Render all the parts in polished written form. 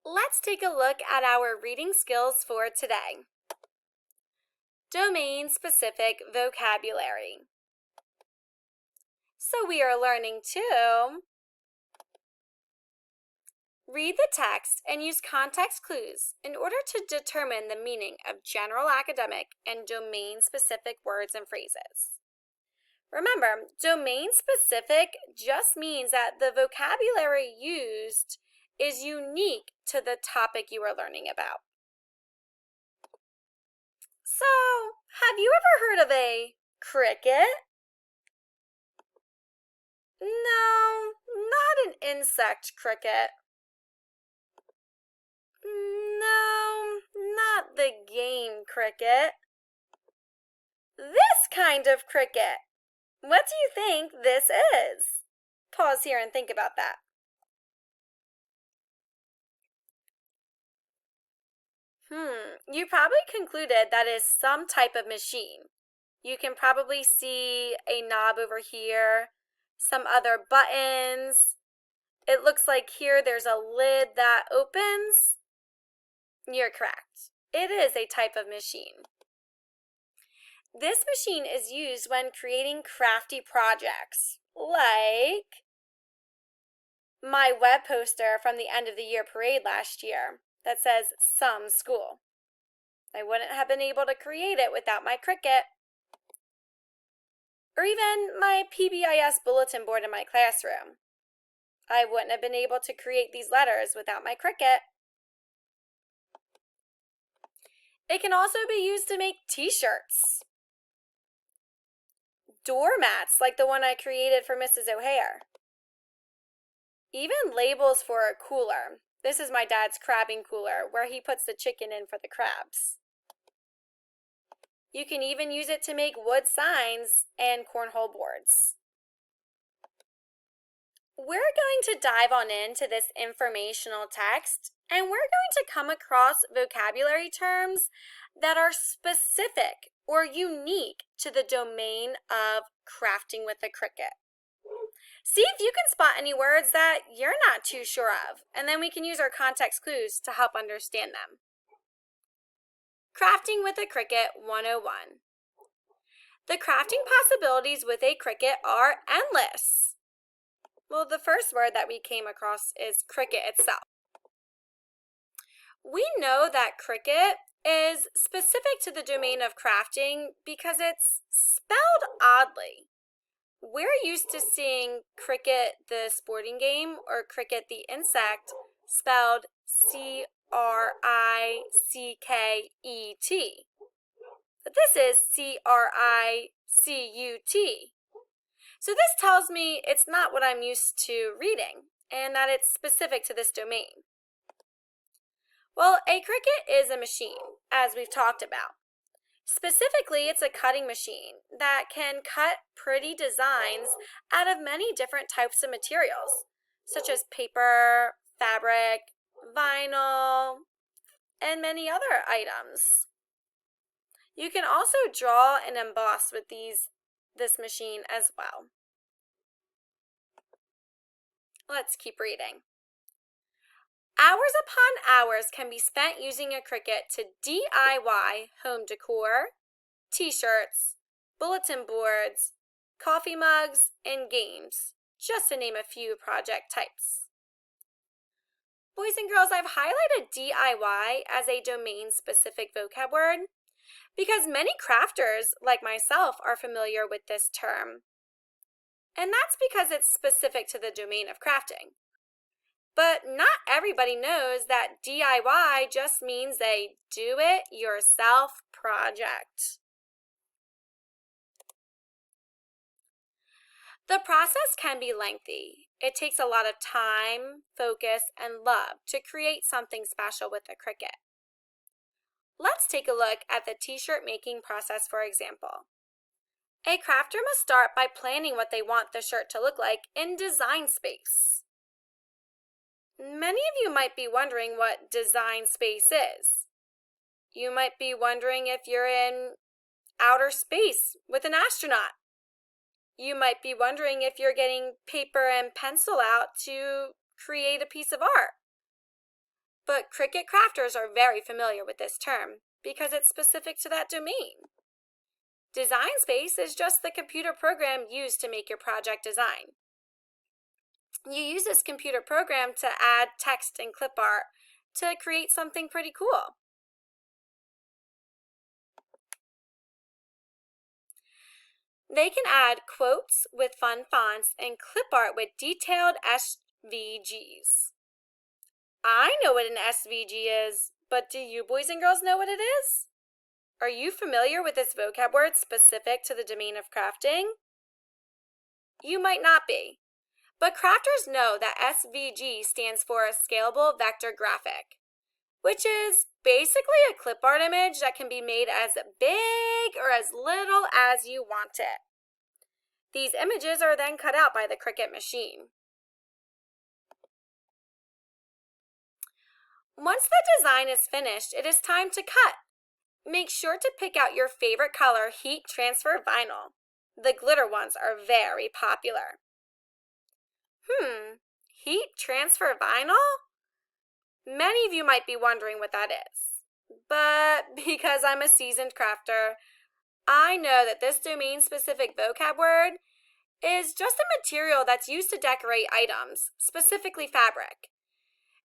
Let's take a look at our reading skills for today. Domain-specific vocabulary. So we are learning to read the text and use context clues in order to determine the meaning of general academic and domain-specific words and phrases. Remember, domain-specific just means that the vocabulary used is unique to the topic you are learning about. So, have you ever heard of a cricket? No, not an insect cricket. No, not the game cricket. This kind of cricket. What do you think this is? Pause here and think about that. You probably concluded that is some type of machine. You can probably see a knob over here, some other buttons. It looks like here there's a lid that opens. You're correct. It is a type of machine. This machine is used when creating crafty projects, like my web poster from the end of the year parade last year that says some school. I wouldn't have been able to create it without my Cricut. Or even my PBIS bulletin board in my classroom. I wouldn't have been able to create these letters without my Cricut. It can also be used to make t-shirts. Doormats like the one I created for Mrs. O'Hare. Even labels for a cooler. This is my dad's crabbing cooler where he puts the chicken in for the crabs. You can even use it to make wood signs and cornhole boards. We're going to dive on into this informational text, and we're going to come across vocabulary terms that are specific or unique to the domain of crafting with a Cricut. See if you can spot any words that you're not too sure of, and then we can use our context clues to help understand them. Crafting with a Cricut 101. The crafting possibilities with a Cricut are endless. Well, the first word that we came across is Cricut itself. We know that Cricut is specific to the domain of crafting because it's spelled oddly. We're used to seeing Cricket the sporting game or Cricket the insect spelled C-R-I-C-K-E-T. But this is C-R-I-C-U-T. So this tells me it's not what I'm used to reading and that it's specific to this domain. Well, a Cricut is a machine, as we've talked about. Specifically, it's a cutting machine that can cut pretty designs out of many different types of materials, such as paper, fabric, vinyl, and many other items. You can also draw and emboss with this machine as well. Let's keep reading. Hours upon hours can be spent using a Cricut to DIY home decor, t-shirts, bulletin boards, coffee mugs, and games, just to name a few project types. Boys and girls, I've highlighted DIY as a domain-specific vocab word because many crafters, like myself, are familiar with this term. And that's because it's specific to the domain of crafting. But not everybody knows that DIY just means a do-it-yourself project. The process can be lengthy. It takes a lot of time, focus, and love to create something special with a Cricut. Let's take a look at the t-shirt making process, for example. A crafter must start by planning what they want the shirt to look like in design space. Many of you might be wondering what design space is. You might be wondering if you're in outer space with an astronaut. You might be wondering if you're getting paper and pencil out to create a piece of art. But Cricut crafters are very familiar with this term because it's specific to that domain. Design Space is just the computer program used to make your project design. You use this computer program to add text and clip art to create something pretty cool. They can add quotes with fun fonts and clip art with detailed SVGs. I know what an SVG is, but do you boys and girls know what it is? Are you familiar with this vocab word specific to the domain of crafting? You might not be, but crafters know that SVG stands for Scalable Vector Graphic, which is basically a clip art image that can be made as big or as little as you want it. These images are then cut out by the Cricut machine. Once the design is finished, it is time to cut. Make sure to pick out your favorite color heat transfer vinyl. The glitter ones are very popular. Heat transfer vinyl? Many of you might be wondering what that is. But because I'm a seasoned crafter, I know that this domain-specific vocab word is just a material that's used to decorate items, specifically fabric.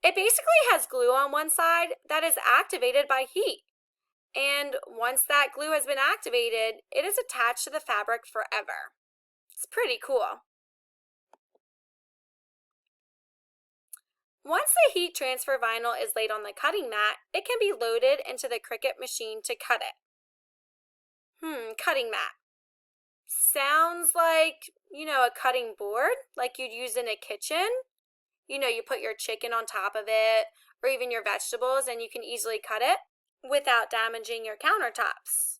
It basically has glue on one side that is activated by heat. And once that glue has been activated, it is attached to the fabric forever. It's pretty cool. Once the heat transfer vinyl is laid on the cutting mat, it can be loaded into the Cricut machine to cut it. Cutting mat. Sounds like, a cutting board, like you'd use in a kitchen. You put your chicken on top of it, or even your vegetables, and you can easily cut it without damaging your countertops.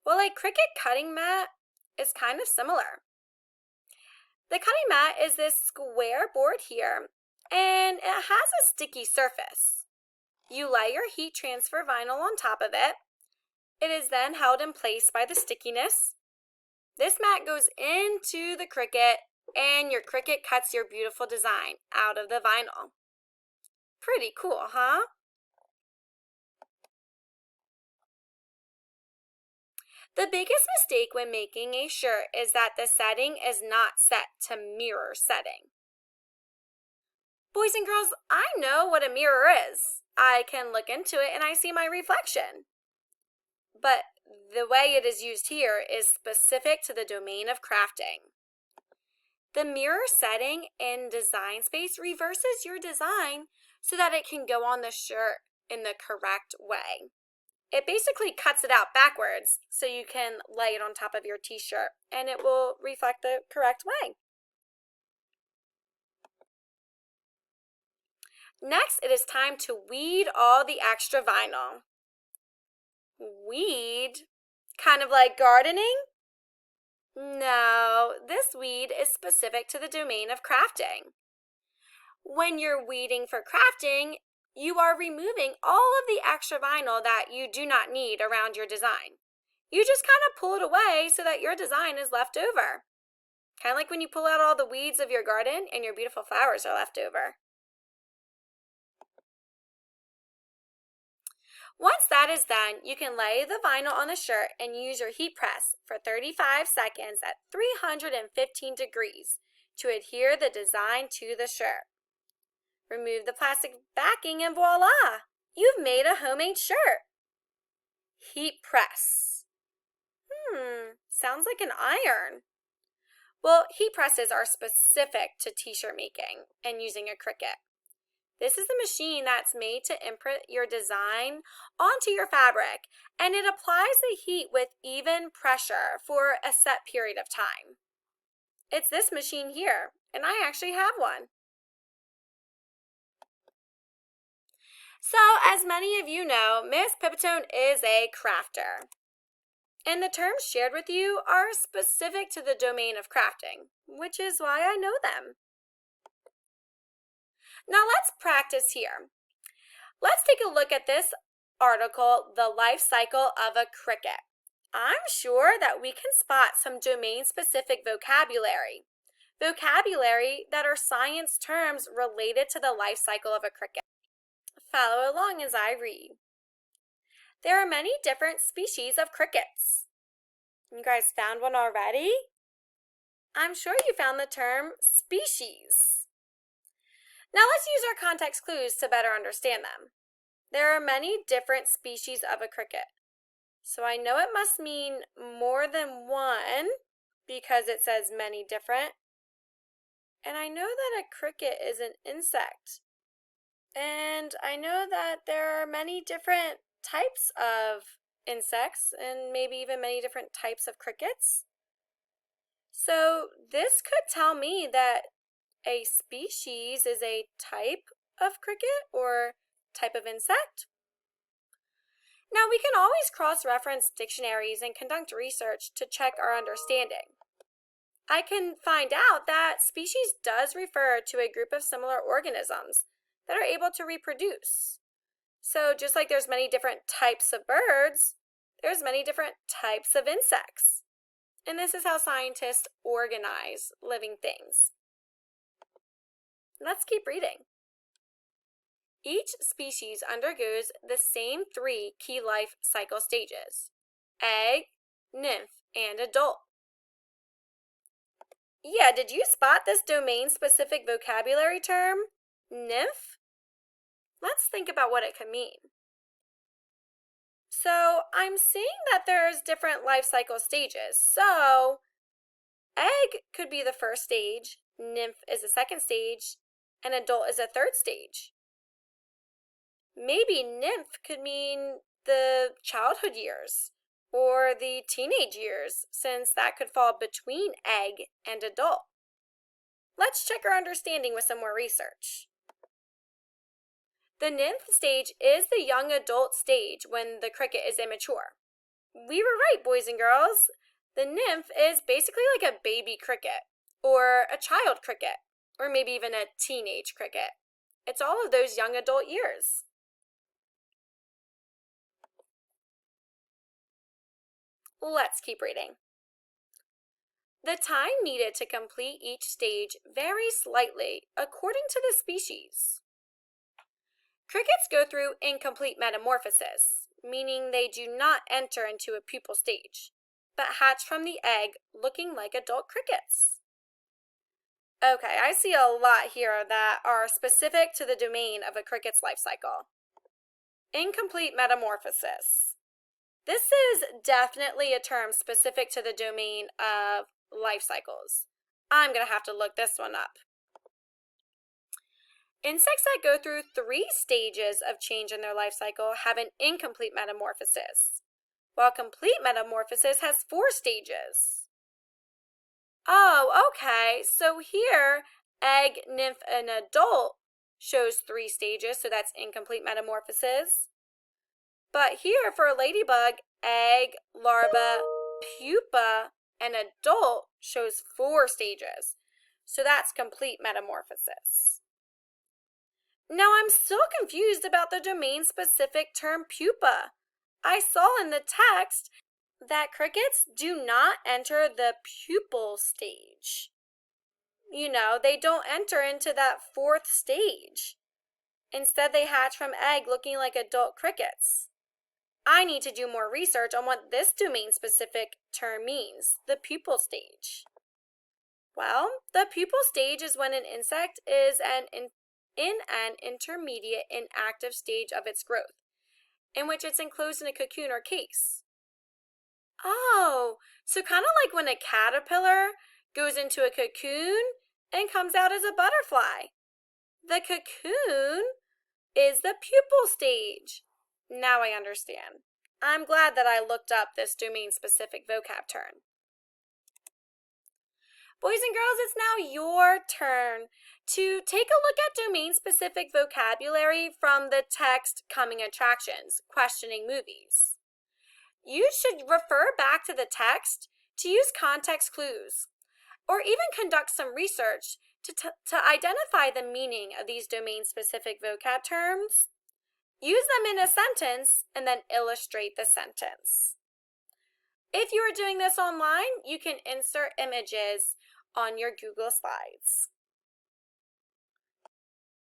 Well, a Cricut cutting mat is kind of similar. The cutting mat is this square board here, and it has a sticky surface. You lay your heat transfer vinyl on top of it. It is then held in place by the stickiness. This mat goes into the Cricut, and your Cricut cuts your beautiful design out of the vinyl. Pretty cool, huh? The biggest mistake when making a shirt is that the setting is not set to mirror setting. Boys and girls, I know what a mirror is. I can look into it and I see my reflection. But the way it is used here is specific to the domain of crafting. The mirror setting in Design Space reverses your design so that it can go on the shirt in the correct way. It basically cuts it out backwards so you can lay it on top of your t-shirt and it will reflect the correct way. Next, it is time to weed all the extra vinyl. Weed? Kind of like gardening? No, this weed is specific to the domain of crafting. When you're weeding for crafting, you are removing all of the extra vinyl that you do not need around your design. You just kind of pull it away so that your design is left over. Kind of like when you pull out all the weeds of your garden and your beautiful flowers are left over. Once that is done, you can lay the vinyl on the shirt and use your heat press for 35 seconds at 315 degrees to adhere the design to the shirt. Remove the plastic backing and voila! You've made a homemade shirt. Heat press. Sounds like an iron. Well, heat presses are specific to t-shirt making and using a Cricut. This is the machine that's made to imprint your design onto your fabric, and it applies the heat with even pressure for a set period of time. It's this machine here, and I actually have one. So, as many of you know, Miss Pipitone is a crafter. And the terms shared with you are specific to the domain of crafting, which is why I know them. Now let's practice here. Let's take a look at this article, The Life Cycle of a Cricut. I'm sure that we can spot some domain-specific vocabulary that are science terms related to the life cycle of a Cricut. Follow along as I read. There are many different species of crickets. You guys found one already? I'm sure you found the term species. Now let's use our context clues to better understand them. There are many different species of a cricket. So I know it must mean more than one because it says many different. And I know that a cricket is an insect. And I know that there are many different types of insects and maybe even many different types of crickets. So this could tell me that a species is a type of cricket or type of insect. Now we can always cross-reference dictionaries and conduct research to check our understanding. I can find out that species does refer to a group of similar organisms that are able to reproduce. So just like there's many different types of birds, there's many different types of insects. And this is how scientists organize living things. Let's keep reading. Each species undergoes the same 3 key life cycle stages: egg, nymph, and adult. Yeah, did you spot this domain-specific vocabulary term, nymph? Let's think about what it could mean. So I'm seeing that there's different life cycle stages. So egg could be the first stage, nymph is the second stage, and adult is a third stage. Maybe nymph could mean the childhood years or the teenage years, since that could fall between egg and adult. Let's check our understanding with some more research. The nymph stage is the young adult stage when the cricket is immature. We were right, boys and girls. The nymph is basically like a baby cricket, or a child cricket, or maybe even a teenage cricket. It's all of those young adult years. Let's keep reading. The time needed to complete each stage varies slightly according to the species. Crickets go through incomplete metamorphosis, meaning they do not enter into a pupal stage, but hatch from the egg looking like adult crickets. Okay, I see a lot here that are specific to the domain of a cricket's life cycle. Incomplete metamorphosis. This is definitely a term specific to the domain of life cycles. I'm going to have to look this one up. Insects that go through 3 stages of change in their life cycle have an incomplete metamorphosis, while complete metamorphosis has 4 stages. Oh, okay, so here, egg, nymph, and adult shows 3 stages, so that's incomplete metamorphosis. But here for a ladybug, egg, larva, pupa, and adult shows 4 stages, so that's complete metamorphosis. Now I'm still confused about the domain-specific term pupa. I saw in the text that crickets do not enter the pupal stage. You know, they don't enter into that 4th stage. Instead, they hatch from egg looking like adult crickets. I need to do more research on what this domain-specific term means, the pupal stage. Well, the pupal stage is when an insect is in an intermediate inactive stage of its growth, in which it's enclosed in a cocoon or case. Oh, so kind of like when a caterpillar goes into a cocoon and comes out as a butterfly. The cocoon is the pupal stage. Now I understand. I'm glad that I looked up this domain-specific vocab term. Boys and girls, it's now your turn to take a look at domain-specific vocabulary from the text Coming Attractions, Questioning Movies. You should refer back to the text to use context clues, or even conduct some research to identify the meaning of these domain-specific vocab terms. Use them in a sentence and then illustrate the sentence. If you are doing this online, you can insert images on your Google Slides.